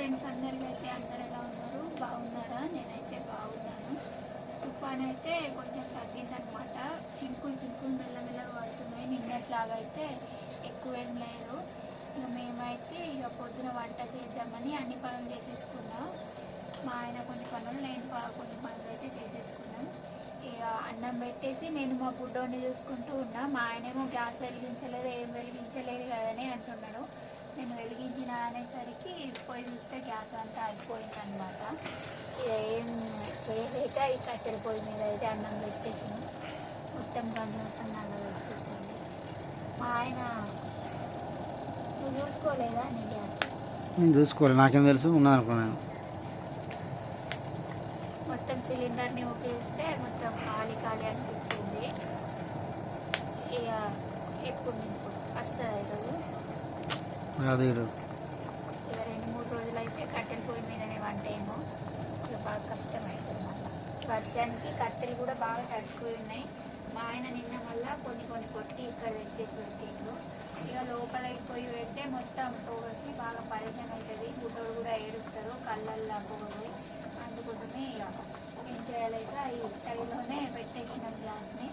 Friends అందరికైతే అందరు ఎలా ఉన్నారు? బాగున్నారా? నేనైతే బాగున్నాను. తుఫాన్ అయితే కొంచెం తగ్గిందనమాట. చినుకులు మెల్లమెల్లగా పడుతున్నాయి. నిన్నట్లాగా అయితే ఎక్కువేం లేదు. ఇక మేమైతే పొద్దున వంట చేద్దామని అన్ని పనులు చేసేసుకున్నాం. మా ఆయన కొన్ని పనులు, నేను కొన్ని పనులు అయితే చేసేసుకున్నాం. ఇక అన్నం పెట్టేసి నేను మా బుడ్డోని చూసుకుంటూ ఉన్నా. మా ఆయనేమో గ్యాస్ వెలిగించలేదు, ఏం వెలిగించలేదు కదని అంటున్నాడు. నేను వెలిగించిన అనేసరికి పోయి చూస్తే గ్యాస్ అంతా అయిపోయిందనమాట. ఏం చేయలేక ఈ కట్టెల పొయ్యి మీద అయితే అన్నం పెట్టేసి మొత్తం గంజి మొత్తం నల్లబెట్టుకుంటుంది. మా ఆయన నువ్వు చూసుకోలేదా నీ గ్యాస్? నేను చూసుకోలేదు, నాకేం తెలుసు, ఉన్నది అనుకున్నాను. మొత్తం సిలిండర్ని ఉపయోగిస్తే మొత్తం ఖాళీ అనిపించింది. ఇక ఎప్పుడు వస్తుంది ఈరోజు రాదు ఈరోజు. ఇక 2-3 రోజులు అయితే కట్టెల పొయ్యి మీదనే వంట ఏమో. ఇక బాగా కష్టమవుతుంది. మళ్ళీ వర్షానికి కట్టెలు కూడా బాగా తడిచిపోయి ఉన్నాయి. మా ఆయన నిన్న మళ్ళీ కొన్ని కొట్టి ఇక్కడ తెచ్చేసి పెట్టిండు. ఇక లోపల పొయ్యి పెడితే మొత్తం పొగకి బాగా పరిచయం అవుతుంది. గుడ్డోడు కూడా ఏడుస్తారు కళ్ళల్లో పొగపోయి. అందుకోసమే ఇక ఏం చేయాలేక ఈ టైంలోనే పెట్టేసినాం గ్యాస్ని.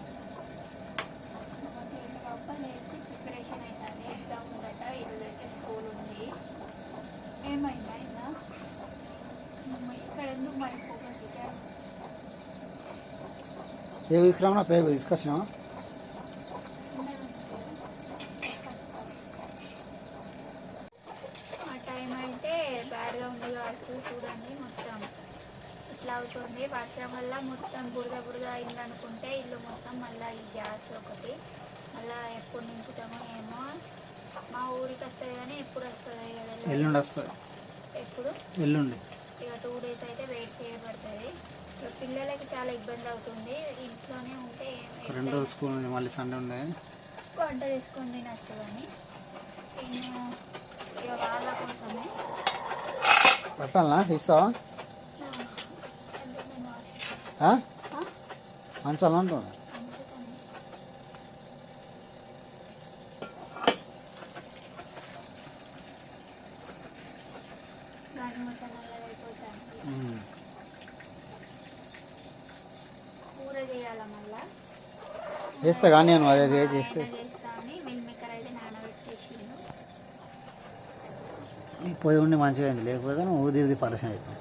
మా చేతి పాప లేచి ప్రిపరేషన్ అవుతుంది. ఎగ్జామ్ ఉందట, ఈరోజు అయితే స్కూల్ ఉంది. ఏమైందా అయినా ఇక్కడ ఎందుకు మరి పొగకి పేగు తీసుకురామా? పేగు తీసుకొచ్చినావా? ఆ టైం అయితే బ్యాడ్గా ఉంది కాబట్టి చూడండి మొత్తం ఇట్లా అవుతుంది. వర్షం వల్ల మొత్తం బురద అయింది అనుకుంటే ఇల్లు మొత్తం. మళ్ళీ ఈ గ్యాస్ ఒకటి మళ్ళీ ఎప్పుడు నింపుతామో ఏమో. మా ఊరికి వస్తుంది కానీ ఎప్పుడు వస్తుంది ఎల్లుండి వస్తుంది. ఎప్పుడు? ఎల్లుండి. ఇక 2 days అయితే వెయిట్ చేయబడుతుంది. ఇక పిల్లలకి చాలా ఇబ్బంది అవుతుంది. ఇంట్లోనే ఉంటే 2 రోజులు స్కూల్ ఉంది, మళ్ళీ సండే ఉంది. వంట చేసుకొని తినచ్చు కానీ ఇక వాళ్ళ కోసమే పట్టాలనా? ఇస్తావా? మంచాలా అంటున్నా. గాని మొత్తం నల్లగైపోతాను. కూర చేయాల మళ్ళా చేస్తా కానీ నేను అదే చేస్తే చేస్తా అని మిల్ మేకర్ అయితే నానబెట్టేసిండు. పోయి ఉండి మంచిగా అయింది, లేకపోతే ఊది పరిశ్రమ అవుతుంది.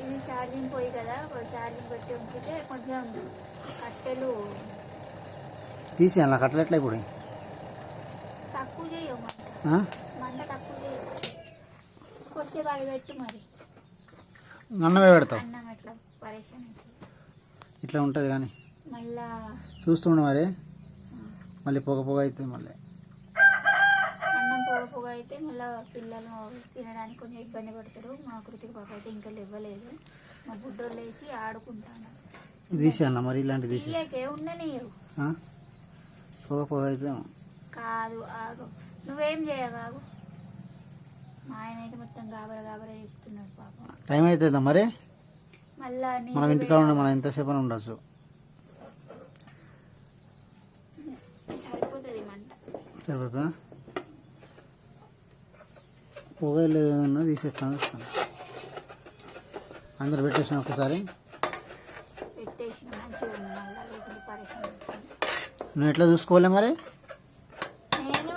ఇది ఛార్జింగ్ పోయి కదా, ఛార్జింగ్ పెట్టి ఉంచితే కొంచెం కట్టెలు తీసేయాలి. నాకు కట్టలు ఎట్లా ఇప్పుడు? తక్కువ చేయవు మంట తక్కువ చేయవు. కొద్దిసేపు అవి పెట్టు మరి. అన్నమే పెడతావు? అన్నం ఎట్లా పరేషన్ అవుతుంది. ఇట్లా ఉంటుంది కానీ మళ్ళా చూస్తుండే మరి. మళ్ళీ పొగ అవుతుంది. మళ్ళీ అన్నం పొగ అయితే మళ్ళీ పిల్లలు తినడానికి కొంచెం ఇబ్బంది పడతారు. మా కృతికి పాప అయితే ఇంకా ఇవ్వలేదు. మా బుడ్డోళ్ళు లేచి ఆడుకుంటాను. తీసేయాల మరి, ఇలాంటివి తీయకే ఉండనియరు. పొగ అయితే కాదు ఆగు, నువ్వేం చేయగాగు. మా ఆయన అయితే మొత్తం గాబరా చేస్తున్నాడు పాపం. టైం అవుతుందా మరి? మళ్ళా మనం ఇంటికాడ ఉండే మనం ఎంతసేపు అని ఉండొచ్చు. సరిపోతుంది మంట. సరిపోతుందా? పొగ లేదన్నా తీసేస్తాను. అందరు పెట్టేసిన ఒకసారి పెట్టేసిన మంచిగా ఉంది. మళ్ళీ లేకుంటే పరిశ్రమ అవుతుంది. నువ్వు ఎట్లా చూసుకోవాలి మరి? నేను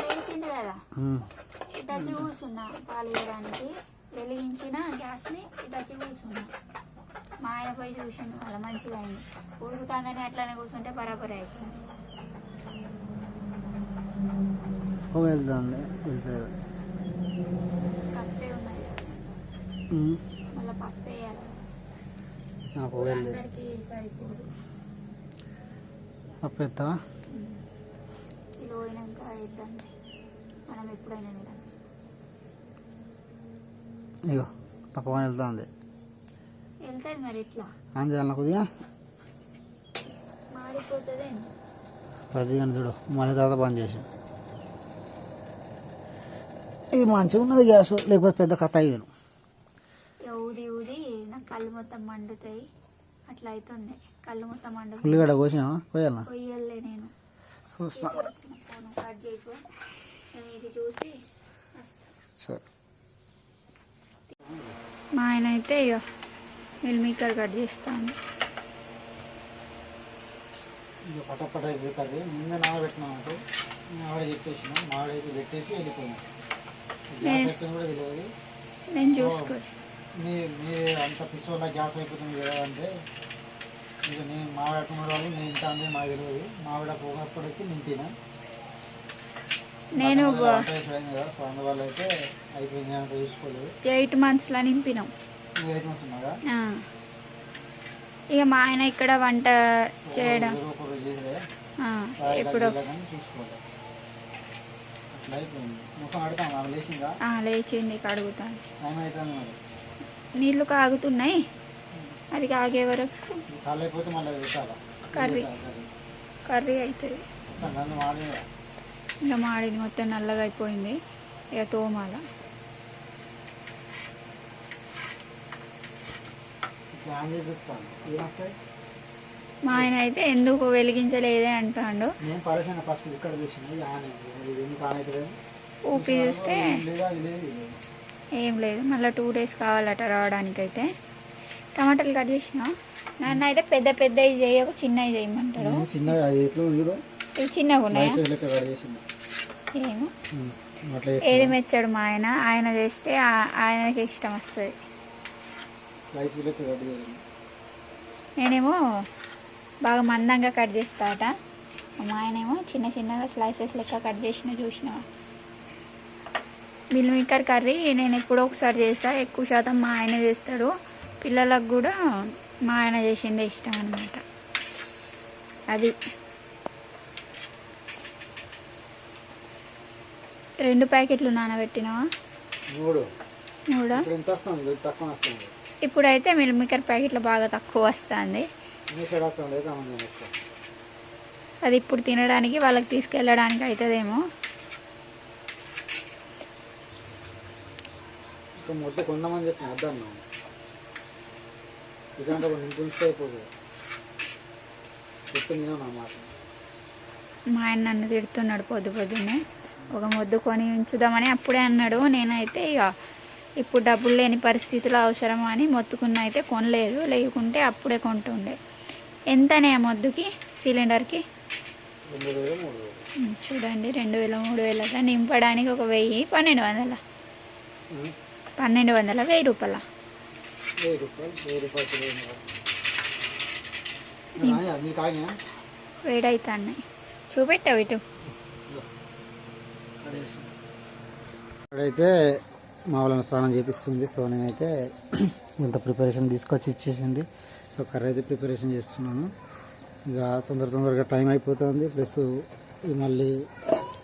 లేచిండు కదా, ఇటు వచ్చి కూర్చున్నా పాలు వేయడానికి. వెలిగించిన గ్యాస్ని ఇటు వచ్చి కూర్చున్నా. మా ఆయన పోయి చూసిండు, మళ్ళీ మంచిగా అయింది. ఉడుకుతాగానే అట్లానే కూర్చుంటే బరాబరి అవుతుంది. పొగ వెళ్తుంది, తెలుసు. పప్పే ఉన్నది, మళ్ళీ పప్పు వేయాలి. పొగ అందరికీ సరిపోదు. పప్పు ఎత్తావా? కిలో అయినాక వేద్దాం, మనం ఎప్పుడైనా తినచ్చు. ఇగో పప్పు వెళ్తుంది. వెళ్తుంది మరి ఇట్లా ఆన్ చేయాలన్నా కొద్దిగా మాడిపోతుంది. కొద్దిగా చూడు, మళ్ళీ తర్వాత బంద్ చేసి. ఇది మంచిగా ఉన్నది గ్యాస్, లేకపోతే పెద్ద కథ అయ్యాను. ఊది నాకు కళ్ళు మొత్తం మండుతాయి. అట్లా అవుతుంది, కళ్ళు మొత్తం మండుతాయి. ఉల్లిగడ్డ కోసినావా? కోయాలనా? కొయ్యలే నేను. కట్ చేయకు, నేను ఇది చూసి సరే. మా ఆయన అయితే ఇక మిల్ మేకర్ కట్ చేస్తాను. ఇక పటపట కర్రీ ముందే నానబెట్టినామంటూ ఆవిడ చెప్పేసిన మావిడైతే పెట్టేసి వెళ్ళిపోయినా. గ్యాస్ అయిపోయింది కూడా తెలియదు. నేను చూసుకోవాలి. మీరు అంత పిసోలా గ్యాస్ అయిపోతుంది కదా అంటే ఇక నేను మావిడ అట్టుకున్న వాళ్ళు నేను ఇంత అంటే నాకు తెలియదు. మావిడ పోయినప్పుడైతే నింపినా. నేను కదా సో అందువల్ల అయితే అయిపోయింది అంత చూసుకోలేదు. 8 monthsలో నింపినాం. 8 months ఉన్నారా? ఇక మా ఆయన ఇక్కడ వంట చేయడం ఎప్పుడు చూసుకోవాలి. అట్లా అయిపోయింది. ముఖం అడుగుతాం ఆమె లేచిందా? లేచింది కడుగుతాను. ఏమైతుంది మరి? నీళ్ళు కాగుతున్నాయి. అది కాగే వరకు కాలు అయిపోతే మళ్ళీ పెట్టాలా? కర్రీ అవుతుంది. ఇంకా మాడింది మొత్తం నల్లగా అయిపోయింది. ఇక తోమాల. మా ఆయన అయితే ఎందుకు వెలిగించలేదే అంటాడు. ఊపి చూస్తే ఏం లేదు. మళ్ళీ 2 days కావాలట రావడానికి. అయితే టమాటాలు కట్ చేసిన. నాన్న అయితే పెద్ద పెద్దవి చేయకు, చిన్నవి చేయమంటారు. ఇవి చిన్నగా ఉన్నాయా? ఏమో ఏది మెచ్చాడు మా ఆయన. ఆయన చేస్తే ఆయనకి ఇష్టం వస్తుంది. నేనేమో బాగా మందంగా కట్ చేస్తాట. మా ఆయనేమో చిన్న చిన్నగా స్లైసెస్ లెక్క కట్ చేసిన చూసిన. మిల్ మేకర్ కర్రీ నేను ఎప్పుడో ఒకసారి చేస్తా. ఎక్కువ శాతం మా ఆయన చేస్తాడు. పిల్లలకు కూడా మా ఆయన చేసిందే ఇష్టం అన్నమాట. అది 2 ప్యాకెట్లు నానబెట్టినావా? 3. ఇప్పుడైతే మిల్ మేకర్ ప్యాకెట్లు బాగా తక్కువ వస్తుంది. అది ఇప్పుడు తినడానికి వాళ్ళకి తీసుకెళ్ళడానికి అవుతుందేమో. మా ఆయన నన్ను తిడుతున్నాడు పొద్దున్నే. ఒక మొద్దు కొని ఉంచుదామని అప్పుడే అన్నాడు. నేనైతే ఇక ఇప్పుడు డబ్బులు లేని పరిస్థితులు అవసరమా అని మొత్తుకున్న. అయితే కొనలేదు. లేకుంటే అప్పుడే కొంటుండే. ఎంతనే ఆ మొద్దుకి సిలిండర్కి? చూడండి 2000 3000 నింపడానికి ఒక 1000 1200 1200 1000 రూపాయల వేడైతాయి. చూపెట్టావు ఇటు. ఇక్కడైతే మా వాళ్ళని స్నానం చేపిస్తుంది. సో నేనైతే ఇంత ప్రిపరేషన్ తీసుకొచ్చి ఇచ్చేసింది. సో కర్రీ అయితే ప్రిపరేషన్ చేస్తున్నాను. ఇక తొందరగా టైం అయిపోతుంది. ప్లస్ మళ్ళీ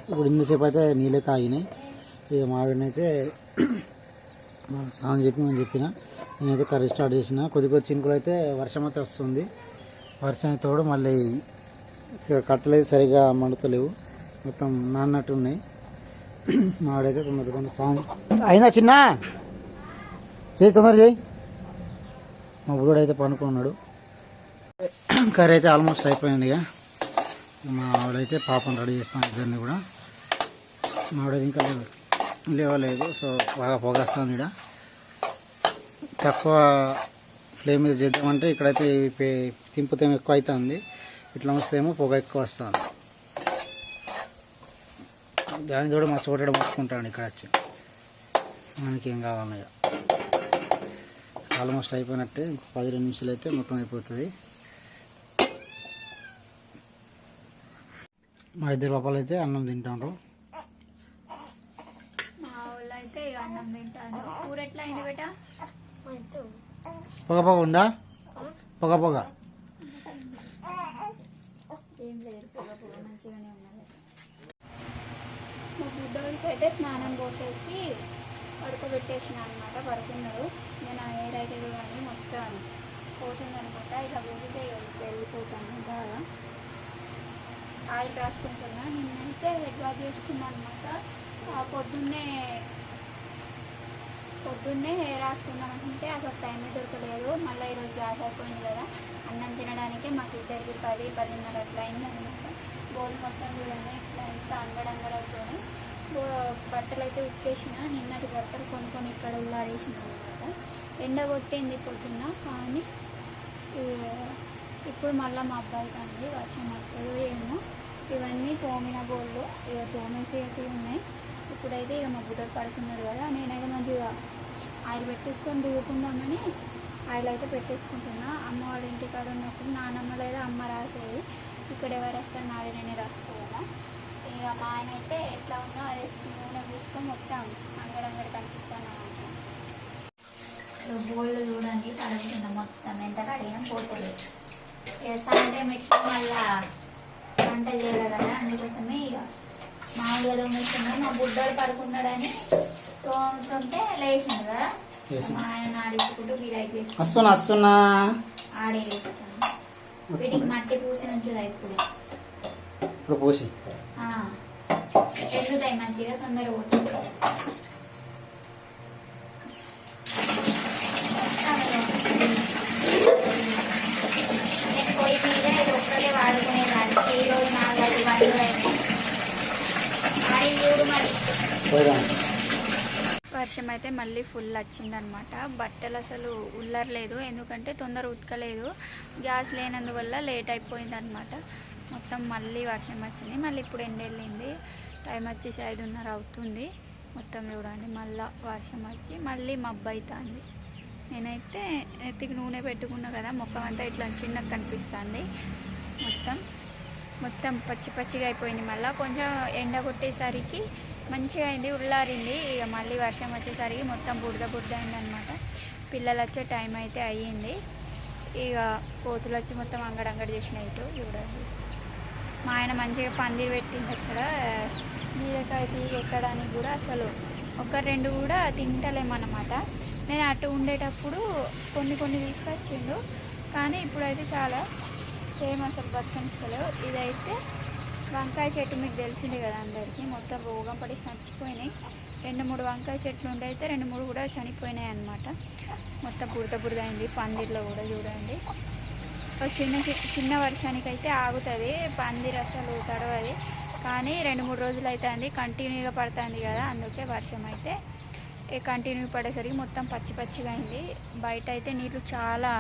ఇప్పుడు ఇన్నిసేపు అయితే నీళ్ళే కాగినాయి. ఇక మా ఆవిడనైతే స్నానం చెప్పిన నేనైతే కర్రీ స్టార్ట్ చేసిన. కొద్ది చినుకులు అయితే వర్షం అయితే వస్తుంది. వర్షం తోడు మళ్ళీ కట్టలేదు సరిగా మండుతలేవు, మొత్తం నాన్నట్టు ఉన్నాయి. మావిడైతే తొందరగా స్నానం అయినా చిన్న చేయి తొందర చేయి. మా బుడుడు అయితే పనుకున్నాడు. కర్రీ అయితే ఆల్మోస్ట్ అయిపోయింది. ఇక మా ఆవిడైతే పాపను రెడీ చేస్తాను. ఇద్దరిని కూడా మా ఆవిడైతే ఇంకా లేవలేదు. సో బాగా పొగేస్తుంది. ఇక్కడ తక్కువ ఫ్లేమ్ మీద చేద్దామంటే ఇక్కడైతే తింపుతేమో ఎక్కువ అవుతుంది. ఇట్లా వస్తేమో పొగ ఎక్కువ వస్తుంది. దాని కూడా మా చోట మొత్తుకుంటాను ఇక్కడ వచ్చి. మనకేం కావాలి. ఆల్మోస్ట్ అయిపోయినట్టే. 10-20 నిమిషాలు అయితే మొత్తం అయిపోతుంది. మా ఇద్దరు పాపాలు అయితే అన్నం తింటారు. పొగ ఉందా? పొగ మా బుడ్డోడికి అయితే స్నానం పోసేసి పడుకోబెట్టేసిన అనమాట. పడుకున్నాడు. నేను ఆ ఎయిర్ అయితే చూడండి మొత్తం పోతుంది అనమాట. ఇలా ఊరికే వెళ్ళిపోతాను. బాగా ఆయిల్ రాసుకుంటున్నా. నిన్నైతే హెడ్ వాష్ చేసుకున్నాను అనమాట. పొద్దున్నే రాసుకుందాం అనుకుంటే అసలు టైమే దొరకలేదు. మళ్ళీ ఈరోజు గ్యాస్ అయిపోయింది కదా. అన్నం తినడానికి మాకు ఇద్దరికి 10-10:30 అట్లా అయింది అనమాట. బోల్ మొత్తం చూడండి ఇట్లా ఎంత అంగడంగడవుతుంది. బట్టలు అయితే ఉక్కేసిన. నిన్నటి బట్టలు కొన్ని ఇక్కడ ఉల్లారేసిన అనమాట. ఎండ కొట్టింది పొద్దున్న, కానీ ఇప్పుడు మళ్ళీ మా అబ్బాయి కానీ వర్షం వస్తుందో ఏమో. ఇవన్నీ తోమిన బోళ్ళు ఇక తోమేసేవి ఉన్నాయి. ఇప్పుడైతే ఇక మా బుడ్డలు పడుకున్నారు కదా, నేనైతే మంచిగా ఆయిల్ పెట్టేసుకొని దిగుకుందామని ఆయిల్ అయితే పెట్టేసుకుంటున్నా. అమ్మ వాళ్ళ ఇంటికాడ ఉన్నప్పుడు నానమ్మ లేదా అమ్మ రాసేది, ఇక్కడ ఎవరు రాస్తారు, నాది నేనే రాసుకోవాలా. ఇక మా ఆయన అయితే ఎట్లా ఉందో అదే నూనె పూసుకొని మొత్తం అంగడంగడి కనిపిస్తాను అనమాట. బోళ్ళు చూడండి కడుగుతున్నాం, మొత్తం ఎంత కడిగినా పోతుంది. ఇక సాయంత్రం ఎట్లా మళ్ళా వంట చేయాలి కదా, అందుకోసమే ఇక మామూలుగా తోమేస్తున్నాం. మా బుడ్డోడు పడుకున్నాడని తోముతుంటే లేచిండు కదా, మా ఆయన ఆడించుకుంటూ గిరాకీ వస్తున్నా ఆడే వేస్తాను. వీటికి మట్టి పూసి ఉంచుదా ఇప్పుడు పూసి ఎదుగుతాయి మంచిగా, తొందరగా పోతుంది. నేను పొయ్యి మీద ఇది ఒక్కటే వాడుకునేదాన్ని. ఈరోజు 4-5 గంటలు అయితే ఆడి మరి. వర్షం అయితే మళ్ళీ ఫుల్ వచ్చిందనమాట. బట్టలు అసలు ఉల్లరలేదు, ఎందుకంటే తొందర ఉతకలేదు. గ్యాస్ లేనందువల్ల లేట్ అయిపోయిందనమాట. మొత్తం మళ్ళీ వర్షం వచ్చింది. మళ్ళీ ఇప్పుడు ఎండ వెళ్ళింది, టైం వచ్చేసి 5:30 అవుతుంది. మొత్తం చూడండి మళ్ళీ వర్షం వచ్చి మళ్ళీ మబ్బు అవుతుంది. నేనైతే నెత్తికి నూనె పెట్టుకున్నా కదా, ముఖం అంతా ఇట్లా చిన్నగా కనిపిస్తుంది. మొత్తం పచ్చి పచ్చిగా అయిపోయింది. మళ్ళీ కొంచెం ఎండ కొట్టేసరికి మంచిగా అయింది, ఉల్లారింది. ఇక మళ్ళీ వర్షం వచ్చేసరికి మొత్తం బురద అయిందనమాట. పిల్లలు వచ్చే టైం అయితే అయ్యింది. ఇక కోతులు వచ్చి మొత్తం అంగడంగడి చేసినాయి. చూడండి మా ఆయన మంచిగా పందిరి పెట్టింది అక్కడ. బీరకాయ తీగ ఎక్కడానికి కూడా అసలు 1-2 కూడా తింటలేమన్నమాట. నేను అటు ఉండేటప్పుడు కొన్ని తీసుకొచ్చిండు, కానీ ఇప్పుడైతే చాలా సేమ్ అసలు బతకనిస్తలేవు. ఇదైతే వంకాయ చెట్టు, మీకు తెలిసిందే కదా అందరికీ, మొత్తం రోగం పడి చచ్చిపోయినాయి. 2-3 వంకాయ చెట్లు ఉండి అయితే 2-3 కూడా చనిపోయినాయి అన్నమాట. మొత్తం బురద అయింది. పందిరిలో కూడా చూడండి, చిన్న వర్షానికైతే ఆగుతుంది పందిరి, అసలు తడవది. కానీ 2-3 రోజులు అవుతుంది కంటిన్యూగా పడుతుంది కదా, అందుకే వర్షం అయితే కంటిన్యూ పడేసరికి మొత్తం పచ్చిగా అయింది. బయట అయితే నీళ్ళు చాలా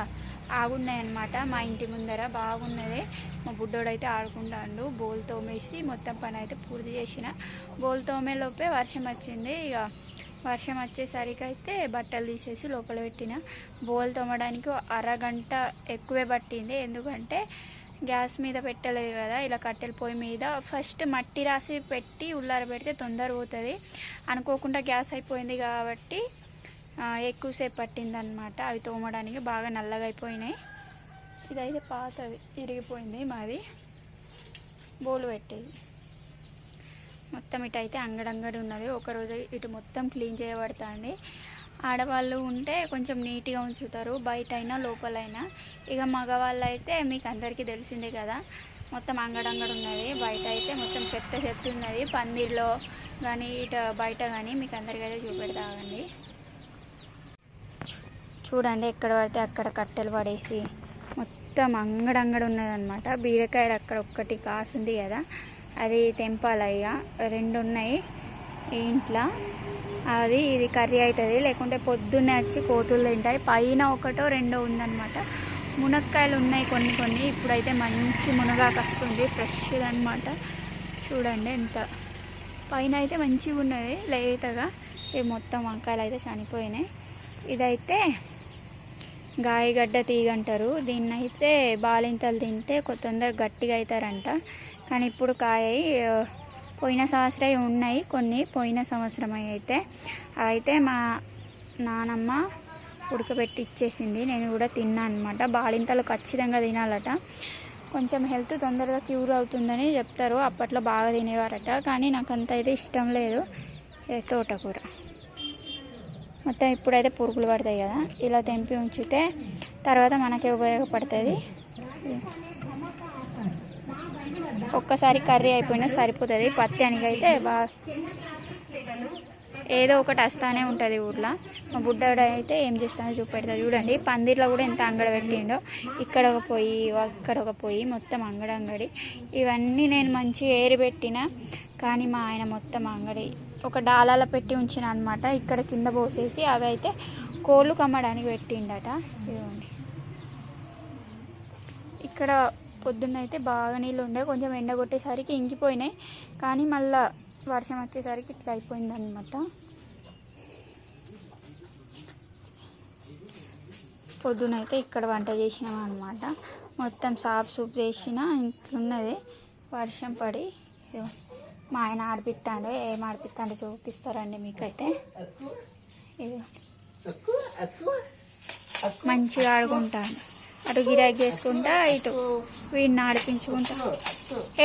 ఆగున్నాయి అన్నమాట. మా ఇంటి ముందర బాగున్నది. మా బుడ్డోడు అయితే ఆడుకుంటాడు. బోల్ తోమేసి మొత్తం పని అయితే పూర్తి చేసిన. బోల్ తోమేలోపే వర్షం వచ్చింది. ఇక వర్షం వచ్చేసరికి అయితే బట్టలు తీసేసి లోపల పెట్టిన. బోల్ తోమడానికి 1/2 గంట ఎక్కువే పట్టింది, ఎందుకంటే గ్యాస్ మీద పెట్టలేదు కదా, ఇలా కట్టెల పొయ్యి మీద ఫస్ట్ మట్టి రాసి పెట్టి ఉల్లార పెడితే తొందర పోతుంది. అనుకోకుండా గ్యాస్ అయిపోయింది కాబట్టి ఎక్కువసేపు పట్టిందనమాట. అవి తోమడానికి బాగా నల్లగా అయిపోయినాయి. ఇదైతే పాతది, ఇరిగిపోయింది మాది బోలు పెట్టేది. మొత్తం ఇటు అయితే అంగడి ఉన్నది. ఒకరోజు ఇటు మొత్తం క్లీన్ చేయబడుతుంది. ఆడవాళ్ళు ఉంటే కొంచెం నీట్గా ఉంచుతారు, బయట అయినా లోపలైనా. ఇక మగవాళ్ళు అయితే మీకు అందరికీ తెలిసిందే కదా, మొత్తం అంగడి ఉన్నది. బయట అయితే మొత్తం చెత్త ఉన్నది, పందిరిలో కానీ ఇటు బయట కానీ. మీకు అందరికీ అయితే చూపెడతాగండి. చూడండి ఎక్కడ పడితే అక్కడ కట్టెలు పడేసి మొత్తం అంగడి ఉన్నదన్నమాట. బీరకాయలు అక్కడ ఒక్కటి కాసుంది కదా, అది తెంపాలయ్యా. 2 ఉన్నాయి ఇంట్లో, అది ఇది కర్రీ అవుతుంది. లేకుంటే పొద్దున్నే వచ్చి కోతులు తింటాయి. పైన 1-2 ఉందన్నమాట. మునక్కాయలు ఉన్నాయి కొన్ని. ఇప్పుడైతే మంచి మునగాకు వస్తుంది, ఫ్రెష్గా అనమాట. చూడండి ఎంత పైన అయితే మంచిగా ఉన్నది లేతగా. ఇవి మొత్తం వంకాయలు అయితే చనిపోయినాయి. ఇదైతే గాయగడ్డ తీగంటారు. దీన్నైతే బాలింతలు తింటే తొందరగా గట్టిగా అవుతారంట. కానీ ఇప్పుడు కాయ పోయిన సంవత్సరం ఉన్నాయి కొన్ని, పోయిన సంవత్సరం అయితే మా నానమ్మ ఉడకబెట్టి ఇచ్చేసింది. నేను కూడా తిన్నా అనమాట. బాలింతలు ఖచ్చితంగా తినాలట, కొంచెం హెల్త్ తొందరగా క్యూర్ అవుతుందని చెప్తారు. అప్పట్లో బాగా తినేవారట, కానీ నాకు అంత అయితే ఇష్టం లేదు. తోటకూర మొత్తం ఇప్పుడైతే పురుగులు పడతాయి కదా, ఇలా తెంపి ఉంచితే తర్వాత మనకే ఉపయోగపడుతుంది. ఒక్కసారి కర్రీ అయిపోయినా సరిపోతుంది. పత్యానికి అయితే బాగా ఏదో ఒకటి వస్తానే ఉంటుంది ఊర్లో. మా బుడ్డాడు అయితే ఏం చేస్తానో చూపెడతాడు. చూడండి పందిర్లో కూడా ఎంత అంగడి పెట్టిండో, ఇక్కడ ఒక పొయ్యి, అక్కడ ఒక పొయ్యి, మొత్తం అంగడి. ఇవన్నీ నేను మంచిగా ఏరి పెట్టిన, కానీ మా ఆయన మొత్తం అంగడి ఒక డాలాల పెట్టి ఉంచిన అనమాట. ఇక్కడ కింద పోసేసి అవి అయితే కోళ్ళు కమ్మడానికి పెట్టిండట. ఇదిగోండి, ఇక్కడ పొద్దున్నైతే బాగా నీళ్ళు ఉండే, కొంచెం ఎండ కొట్టేసరికి ఇంకిపోయినాయి, కానీ మళ్ళీ వర్షం వచ్చేసరికి ఇట్లా అయిపోయింది అనమాట. పొద్దునైతే ఇక్కడ వంట చేసినాం అనమాట. మొత్తం సాఫ్ సూప్ చేసిన ఇంట్లున్నది, వర్షం పడి. మా ఆయన ఆడిపిస్తాడు, ఏం ఆడిపిస్తాడో చూపిస్తారండి మీకైతే. ఇది మంచిగా ఆడుకుంటాను, అటు గిరాకీ చేసుకుంటా ఇటు వీడిని ఆడిపించుకుంటా.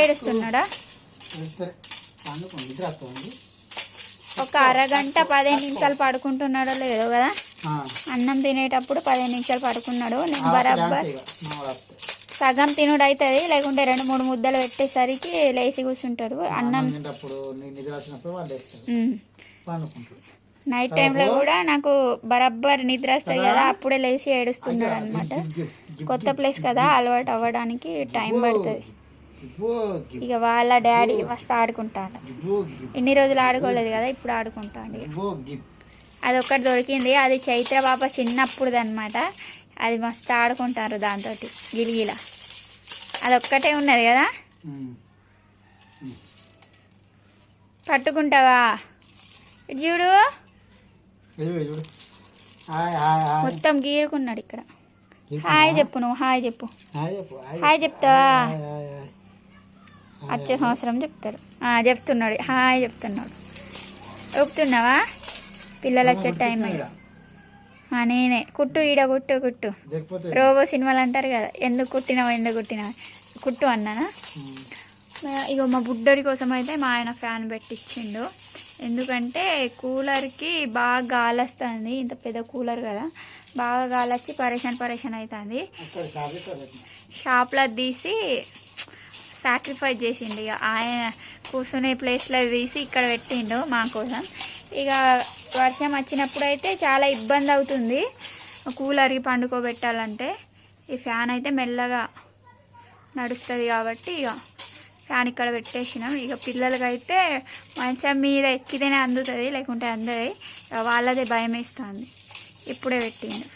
ఏడుస్తున్నాడా? ఒక అరగంట 15 నిమిషాలు పడుకుంటున్నాడో లేదో కదా. అన్నం తినేటప్పుడు 15 నిమిషాలు పడుకున్నాడు. నేను బరాబర్ సగం తినుడు అవుతుంది, లేకుంటే 2-3 ముద్దలు పెట్టేసరికి లేచి కూర్చుంటాడు. అన్నం నైట్ టైంలో కూడా నాకు బరాబర్ నిద్ర వస్తుంది కదా, అప్పుడే లేచి ఏడుస్తున్నాడు అనమాట. కొత్త ప్లేస్ కదా, అలవాటు అవ్వడానికి టైం పడుతుంది. ఇక వాళ్ళ డాడీ మస్తు ఆడుకుంటాడు. ఇన్ని రోజులు ఆడుకోలేదు కదా, ఇప్పుడు ఆడుకుంటాడు. అది ఒక్కటి దొరికింది, అది చైత్ర పాప చిన్నప్పుడుది అనమాట. అది మస్తు ఆడుకుంటారు దాంతో గిలిగిల. అదొక్కటే ఉన్నది కదా, పట్టుకుంటావా? చూడు మొత్తం గీరుకున్నాడు ఇక్కడ. హాయ్ చెప్పు, నువ్వు హాయ్ చెప్పు. హాయ్ చెప్తావా? వచ్చే సంవత్సరం చెప్తాడు. చెప్తున్నాడు, హాయ్ చెప్తున్నాడు. ఒప్పుతున్నావా? పిల్లలు వచ్చే టైం నేనే కుట్టు, ఈడ కుట్టు కుట్టు. రోబో సినిమాలు అంటారు కదా, ఎందుకు కుట్టినావు ఎందుకు కుట్టినావు, కుట్టు అన్నానా. ఇగో మా బుడ్డడి కోసం అయితే మా ఆయన ఫ్యాన్ పెట్టించిండు. ఎందుకంటే కూలర్కి బాగా గాలి వస్తుంది, ఇంత పెద్ద కూలర్ కదా, బాగా గాలి వచ్చి పరేషాన్ అవుతుంది. షాప్లో తీసి సాక్రిఫైస్ చేసిండు. ఇక ఆయన కూర్చునే ప్లేస్లో తీసి ఇక్కడ పెట్టిండు మా కోసం. ఇక వర్షం వచ్చినప్పుడు అయితే చాలా ఇబ్బంది అవుతుంది కూలర్కి పండుకోబెట్టాలంటే. ఈ ఫ్యాన్ అయితే మెల్లగా నడుస్తుంది కాబట్టి ఇక ఫ్యాన్ ఇక్కడ పెట్టేసినాం. ఇక పిల్లలకైతే మంచం మీద ఎక్కితేనే అందుతుంది, లేకుంటే అందది. వాళ్ళదే భయం వేస్తుంది. ఇప్పుడే పెట్టిండు.